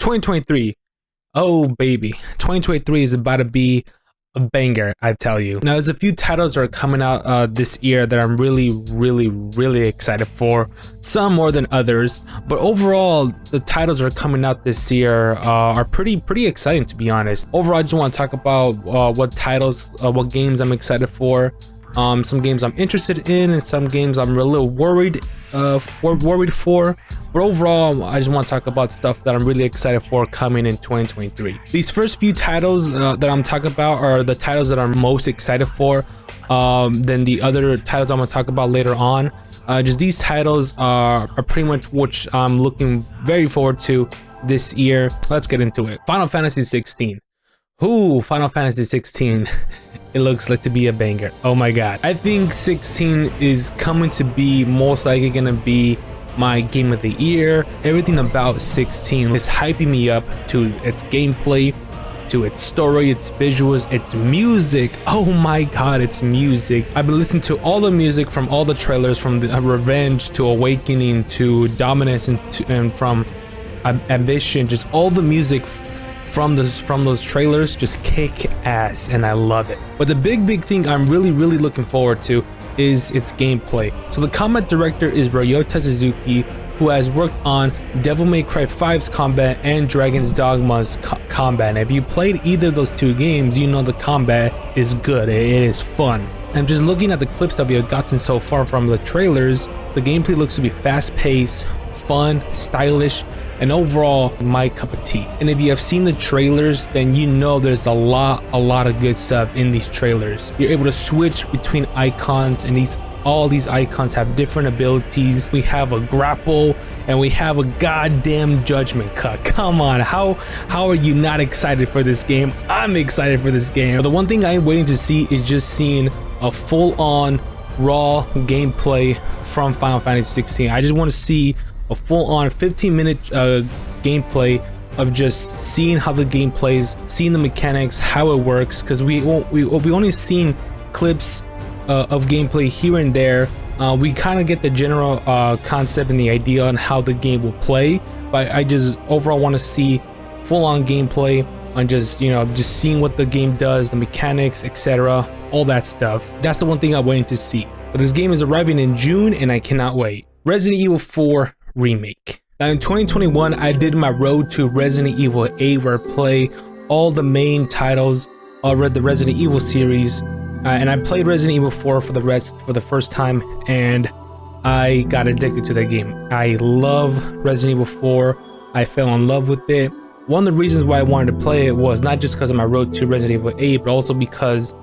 2023. Oh baby, 2023 is about to be a banger, I tell you. Now there's a few titles that are coming out this year that I'm really excited for, some more than others, but overall the titles that are coming out this year are pretty exciting, to be honest. Overall, I just want to talk about what titles, what games I'm excited for, some games I'm interested in, and some games I'm a little worried for. But overall, I just want to talk about stuff that I'm really excited for coming in 2023. These first few titles that I'm talking about are the titles that I'm most excited for. Then the other titles I'm gonna talk about later on. Just these titles are pretty much which I'm looking very forward to this year. Let's get into it. Final Fantasy 16. Ooh, Final Fantasy 16. It looks like to be a banger. Oh my god. I think 16 is coming to be most likely gonna be my game of the year. Everything about 16 is hyping me up to its gameplay, to its story, its visuals, its music. Oh my god, its music. I've been listening to all the music from all the trailers, from the Revenge to Awakening to Dominance and from Ambition. Just all the music from those trailers just kick ass, and I love it. But the big thing I'm really looking forward to is its gameplay. So the combat director is Ryota Suzuki, who has worked on Devil May Cry 5's combat and Dragon's Dogma's combat. And if you played either of those two games, you know the combat is good. It is fun. And just looking at the clips that we have gotten so far from the trailers, the gameplay looks to be fast-paced, fun, stylish, and overall my cup of tea. And if you have seen the trailers, then you know there's a lot of good stuff in these trailers. You're able to switch between icons, and all these icons have different abilities. We have a grapple and we have a goddamn judgment cut. Come on, how are you not excited for this game? I'm excited for this game. But the one thing I'm waiting to see is just seeing a full-on raw gameplay from Final Fantasy 16. I just want to see a full-on 15-minute gameplay of just seeing how the game plays, seeing the mechanics, how it works, because we only seen clips of gameplay here and there. We kind of get the general concept and the idea on how the game will play, but I just overall want to see full-on gameplay on just seeing what the game does, the mechanics, etc., all that stuff. That's the one thing I'm waiting to see. But this game is arriving in June, and I cannot wait. Resident Evil 4 Remake. Now in 2021, I did my road to Resident Evil 8, where I play all the main titles of the Resident Evil series, and I played Resident Evil 4 for the first time, and I got addicted to that game. I love Resident Evil 4. I fell in love with it. One of the reasons why I wanted to play it was not just because of my road to Resident Evil 8, but also because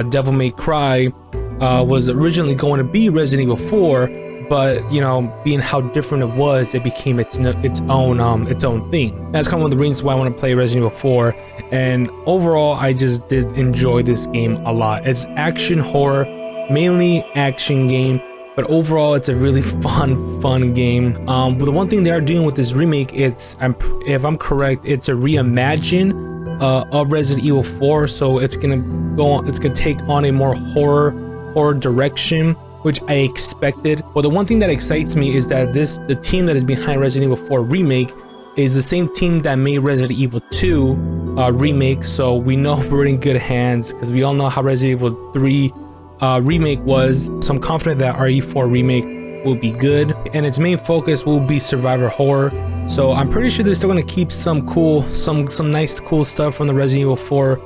Devil May Cry was originally going to be Resident Evil 4. But being how different it was, it became its own thing. That's kind of one of the reasons why I want to play Resident Evil 4. And overall, I just did enjoy this game a lot. It's action horror, mainly action game, but overall it's a really fun game. But the one thing they are doing with this remake, if I'm correct, it's a reimagine of Resident Evil 4. So it's gonna take on a more horror direction, which I expected. But the one thing that excites me is that the team that is behind Resident Evil 4 Remake is the same team that made Resident Evil 2 Remake, so we know we're in good hands, because we all know how Resident Evil 3 Remake was. So I'm confident that RE4 Remake will be good, and its main focus will be survivor horror. So I'm pretty sure they're still gonna keep some nice cool stuff from the Resident Evil 4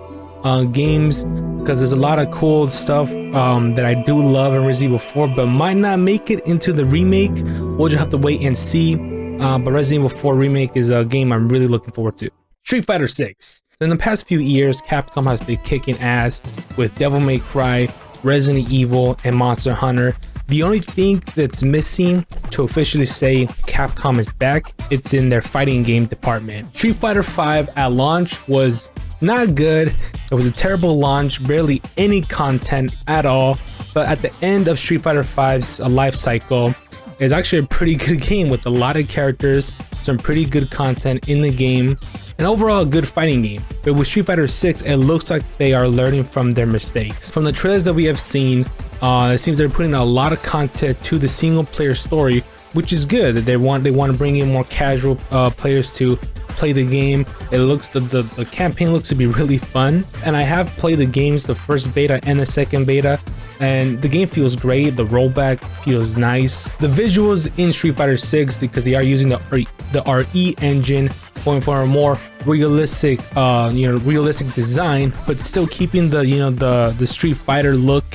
games, because there's a lot of cool stuff that I do love in Resident Evil 4, but might not make it into the remake. We'll just have to wait and see. But Resident Evil 4 Remake is a game I'm really looking forward to. Street Fighter 6. In the past few years, Capcom has been kicking ass with Devil May Cry, Resident Evil, and Monster Hunter. The only thing that's missing to officially say Capcom is back, it's in their fighting game department. Street Fighter 5 at launch was not good. It was a terrible launch, barely any content at all. But at the end of Street Fighter 5's life cycle, it's actually a pretty good game with a lot of characters, some pretty good content in the game, and overall a good fighting game. But with Street Fighter 6, it looks like they are learning from their mistakes. From the trailers that we have seen, it seems they're putting a lot of content to the single player story, which is good. They want to bring in more casual players to played the game. It looks the campaign looks to be really fun, and I have played the games, the first beta and the second beta, and the game feels great. The rollback feels nice. The visuals in Street Fighter 6, because they are using the RE engine, going for a more realistic realistic design, but still keeping the Street Fighter look.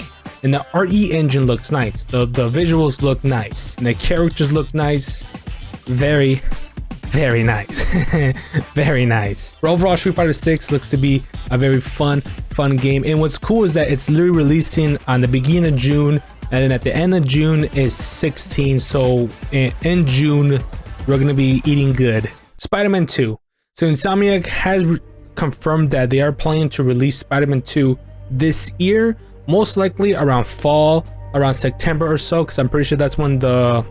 And the RE engine looks nice. The visuals look nice, and the characters look nice. Very nice. Very nice. But overall, Street Fighter 6 looks to be a very fun game. And what's cool is that it's literally releasing on the beginning of June, and then at the end of June is 16. So in June, we're gonna be eating good. Spider-Man 2. So Insomniac has confirmed that they are planning to release Spider-Man 2 this year, most likely around fall, around September or so, because I'm pretty sure that's when the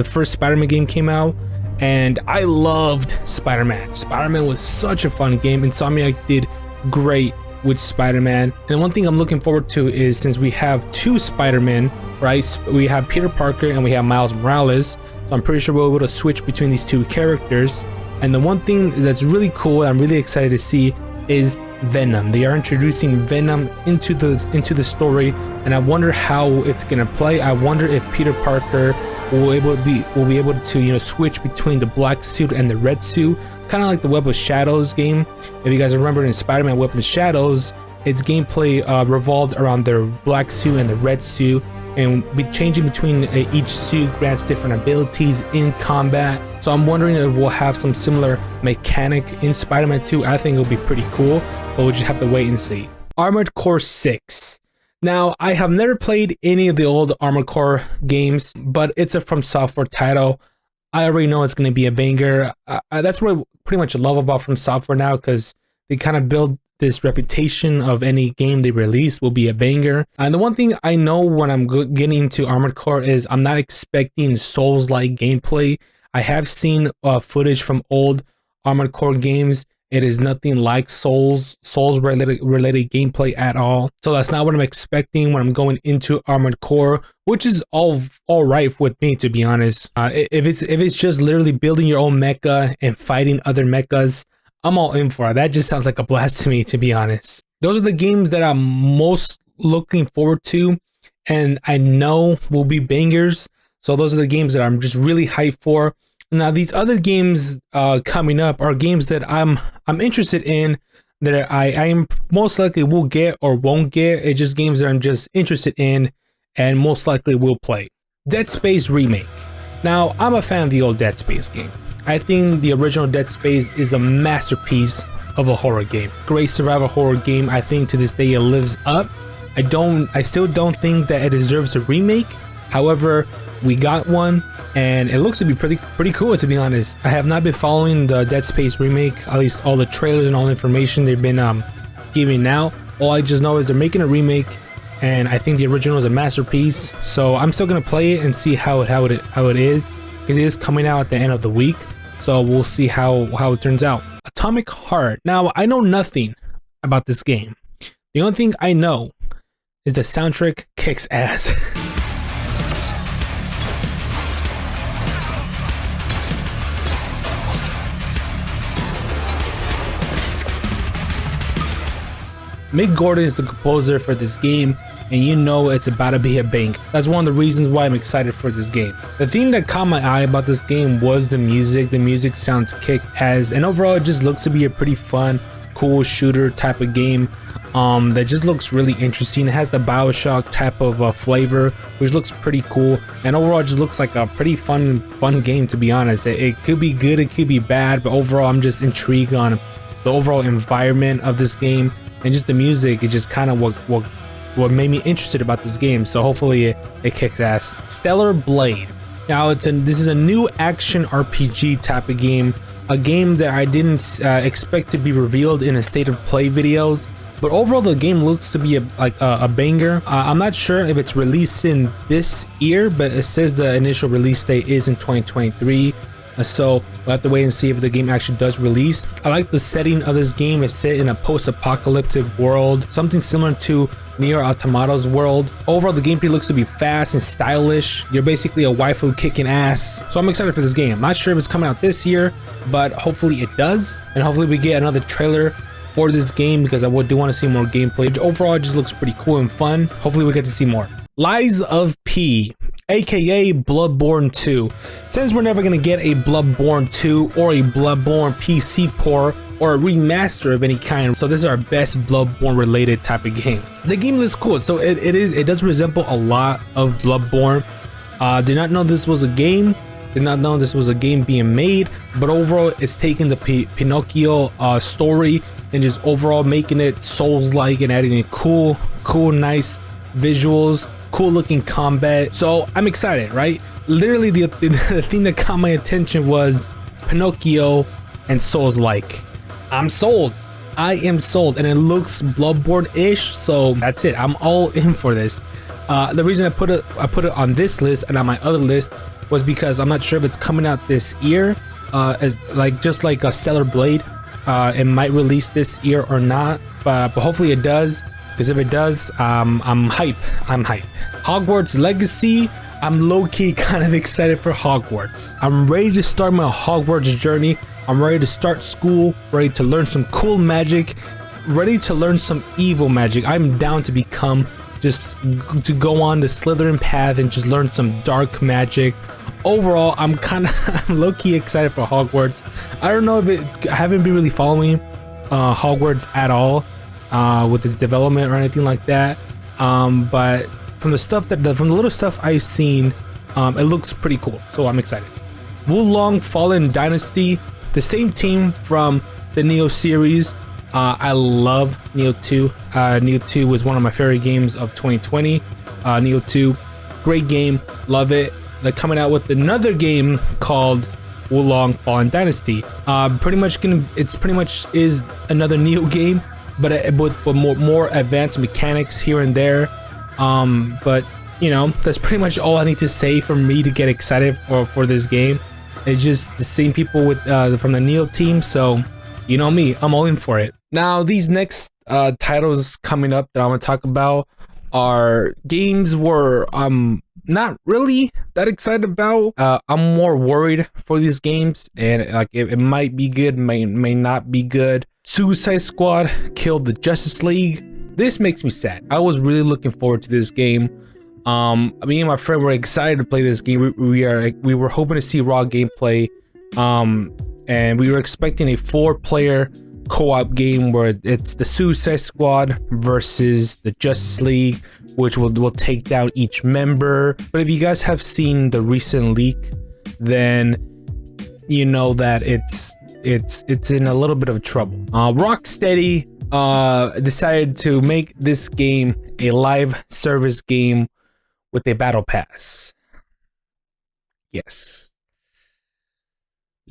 first Spider-Man game came out. And I loved Spider-Man. Spider-Man was such a fun game. Insomniac did great with Spider-Man. And one thing I'm looking forward to is, since we have two Spider-Men, right? We have Peter Parker and we have Miles Morales. So I'm pretty sure we're able to switch between these two characters. And the one thing that's really cool, I'm really excited to see, is Venom. They are introducing Venom into the story, and I wonder how it's gonna play. I wonder if Peter Parker will be able to switch between the black suit and the red suit, kind of like the Web of Shadows game. If you guys remember, in Spider-Man Web of Shadows, its gameplay revolved around their black suit and the red suit, and changing between each suit grants different abilities in combat. So I'm wondering if we'll have some similar mechanic in Spider-Man 2. I think it'll be pretty cool, but we'll just have to wait and see. Armored Core 6. Now, I have never played any of the old Armored Core games, but it's a From Software title. I already know it's going to be a banger. That's what I pretty much love about From Software now, because they kind of build this reputation of any game they release will be a banger. And the one thing I know when I'm getting into Armored Core is I'm not expecting Souls-like gameplay. I have seen footage from old Armored Core games. It is nothing like Souls related gameplay at all. So that's not what I'm expecting when I'm going into Armored Core, which is all right with me, to be honest. If it's just literally building your own mecha and fighting other mechas, I'm all in for it. That just sounds like a blast to me, to be honest. Those are the games that I'm most looking forward to, and I know will be bangers. So those are the games that I'm just really hyped for. Now, these other games coming up are games that I'm interested in, that I am most likely will get or won't get. It's just games that I'm just interested in and most likely will play. Dead Space Remake. Now, I'm a fan of the old Dead Space game. I think the original Dead Space is a masterpiece of a horror game. Great survival horror game. I think to this day it lives up. I still don't think that it deserves a remake. However, we got one, and it looks to be pretty cool, to be honest. I have not been following the Dead Space remake, at least all the trailers and all the information they've been giving out. All I just know is they're making a remake, and I think the original is a masterpiece. So I'm still gonna play it and see how it is, because it is coming out at the end of the week. So we'll see how it turns out. Atomic Heart. Now, I know nothing about this game. The only thing I know is the soundtrack kicks ass. Mick Gordon is the composer for this game, and you know it's about to be a bang. That's one of the reasons why I'm excited for this game. The thing that caught my eye about this game was the music. The music sounds kick-ass, and overall it just looks to be a pretty fun, cool shooter type of game that just looks really interesting. It has the BioShock type of flavor, which looks pretty cool, and overall it just looks like a pretty fun game, to be honest. It could be good, it could be bad, but overall I'm just intrigued on the overall environment of this game. And just the music is just kind of what made me interested about this game. So hopefully it kicks ass. Stellar Blade. Now this is a new action RPG type of game. A game that I didn't expect to be revealed in a state of play videos. But overall the game looks to be a banger. I'm not sure if it's releasing this year, but it says the initial release date is in 2023. So We'll have to wait and see if the game actually does release. I like the setting of this game. It's set in a post-apocalyptic world, something similar to Nier Automata's world. Overall, the gameplay looks to be fast and stylish. You're basically a waifu kicking ass. So I'm excited for this game. I'm not sure if it's coming out this year, but hopefully it does. And hopefully we get another trailer for this game, because I do want to see more gameplay. Overall, it just looks pretty cool and fun. Hopefully we get to see more. Lies of P, aka Bloodborne 2. Since we're never going to get a Bloodborne 2 or a Bloodborne PC port or a remaster of any kind, so this is our best Bloodborne related type of game. The game looks cool, so it does resemble a lot of Bloodborne. Did not know this was a game. Did not know this was a game being made, but overall it's taking the Pinocchio story and just overall making it Souls-like and adding in cool, nice visuals, cool looking combat. So I'm excited, right? Literally the thing that caught my attention was Pinocchio and Souls-like. I'm sold. I am sold, and it looks Bloodborne-ish, so that's it. I'm all in for this. The reason I put it on this list and on my other list was because I'm not sure if it's coming out this year, as just like a Stellar Blade. It might release this year or not, but hopefully it does, because if it does, I'm hype. Hogwarts Legacy, I'm low-key kind of excited for Hogwarts. I'm ready to start my Hogwarts journey. I'm ready to start school, ready to learn some cool magic, ready to learn some evil magic. I'm down to become, just to go on the Slytherin path and just learn some dark magic. Overall, I'm low-key excited for Hogwarts. I don't know if I haven't been really following Hogwarts at all with its development or anything like that. But from the little stuff I've seen, it looks pretty cool. So I'm excited. Wulong Fallen Dynasty, the same team from the Neo series. I love Neo 2. Neo 2 was one of my favorite games of 2020. Neo 2, great game, love it. They're coming out with another game called Wulong Fallen Dynasty. It's pretty much is another Neo game, but with more advanced mechanics here and there. But you know, that's pretty much all I need to say for me to get excited for this game. It's just the same people with from the Neo team, so you know me, I'm all in for it. Now, these next titles coming up that I'm gonna talk about are games where I'm not really that excited about. I'm more worried for these games, and like it might be good, may not be good. Suicide Squad killed the Justice League. This makes me sad. I was really looking forward to this game. Me and my friend were excited to play this game. We were hoping to see raw gameplay, and we were expecting a 4-player co-op game where it's the Suicide Squad versus the Justice League, which will take down each member. But if you guys have seen the recent leak, then you know that it's in a little bit of trouble. Rocksteady decided to make this game a live service game with a battle pass. Yes,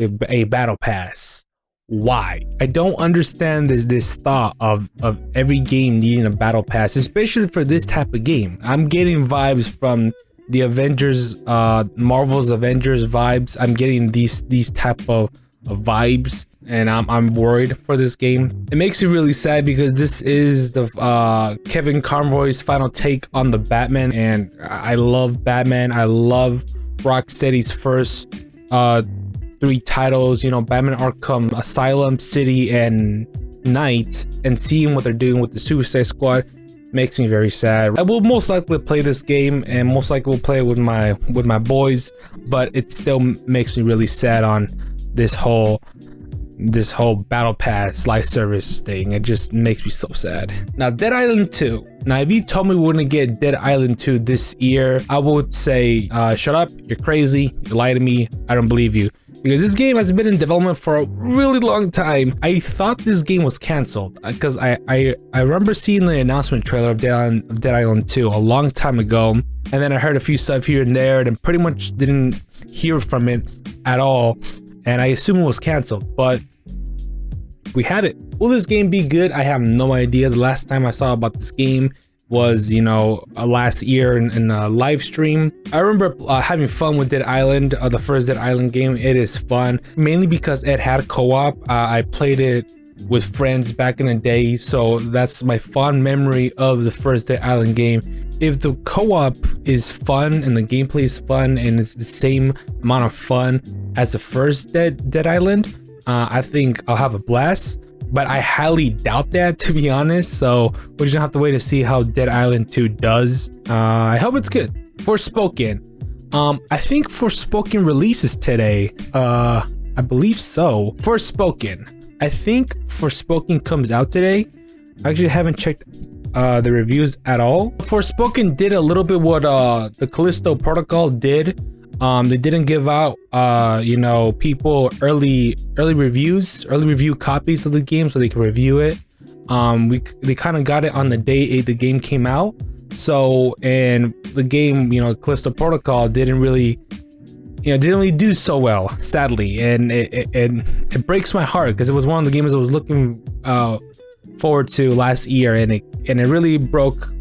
a battle pass. Why? I don't understand this thought of every game needing a battle pass, especially for this type of game. I'm getting vibes from the Avengers, Marvel's Avengers vibes. I'm getting these type of vibes, and I'm worried for this game. It makes me really sad because this is the Kevin Conroy's final take on the Batman, and I love Batman. I love Rocksteady's first 3 titles, you know, Batman Arkham Asylum, City, and Night, and seeing what they're doing with the Suicide Squad makes me very sad. I will most likely play this game, and most likely will play it with my boys, but it still makes me really sad on this whole battle pass live service thing. It just makes me so sad. Now, Dead Island 2. Now, if you told me we're gonna get Dead Island 2 this year, I would say shut up, you're crazy, you lie to me, I don't believe you. Because this game has been in development for a really long time. I thought this game was canceled because I remember seeing the announcement trailer of Dead Island 2 a long time ago, and then I heard a few stuff here and there, and pretty much didn't hear from it at all, and I assume it was canceled. But we had it. Will this game be good? I have no idea. The last time I saw about this game was, you know, last year in a live stream. I remember having fun with Dead Island, the first Dead Island game. It is fun, mainly because it had co-op. I played it with friends back in the day, so that's my fond memory of the first Dead Island game. If the co-op is fun and the gameplay is fun and it's the same amount of fun as the first Dead Island, I think I'll have a blast. But I highly doubt that, to be honest. So we're just gonna have to wait to see how Dead Island 2 does. I hope it's good. Forspoken. I think Forspoken releases today. I believe so. Forspoken. I think Forspoken comes out today. I actually haven't checked the reviews at all. Forspoken did a little bit what the Callisto Protocol did. They didn't give out you know, people early review copies of the game so they can review it. They kind of got it on the day the game came out. So, and the game, you know, Callisto Protocol didn't really do so well, sadly, and it breaks my heart because it was one of the games I was looking forward to last year, and it really broke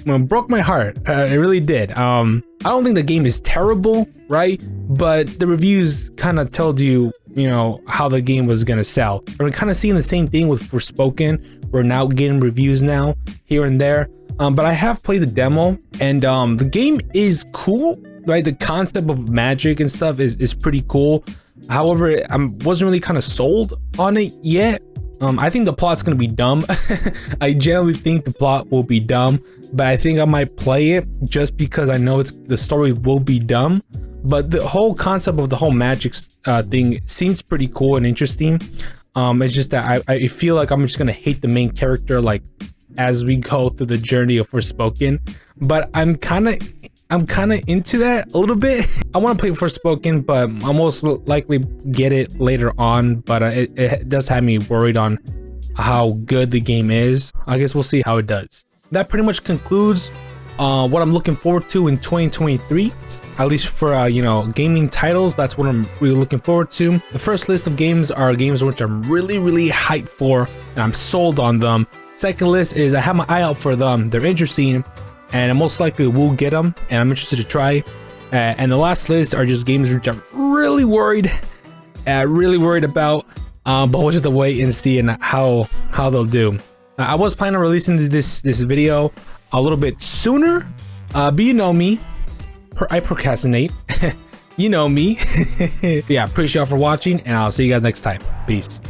my heart. It really did. I don't think the game is terrible, right? But the reviews kind of told you, you know, how the game was gonna sell. We're kind of seeing the same thing with Forspoken. We're now getting reviews now here and there. But I have played the demo, and the game is cool, right? The concept of magic and stuff is pretty cool. However, I wasn't really kind of sold on it yet. I think the plot's gonna be dumb. I generally think the plot will be dumb, but I think I might play it just because I know the story will be dumb. But the whole concept of the whole magic thing seems pretty cool and interesting. It's just that I feel like I'm just gonna hate the main character like as we go through the journey of Forspoken. But I'm kind of into that a little bit. I want to play Forspoken, but I'll most likely get it later on. But it does have me worried on how good the game is. I guess we'll see how it does. That pretty much concludes what I'm looking forward to in 2023. At least for you know, gaming titles, that's what I'm really looking forward to. The first list of games are games which I'm really hyped for, and I'm sold on them. Second list is I have my eye out for them. They're interesting, and I most likely will get them, and I'm interested to try. And the last list are just games which I'm really worried about, but we'll just have to wait and see and how they'll do. I was planning on releasing this video a little bit sooner, but you know me, I procrastinate. You know me. Yeah, appreciate y'all for watching, and I'll see you guys next time. Peace.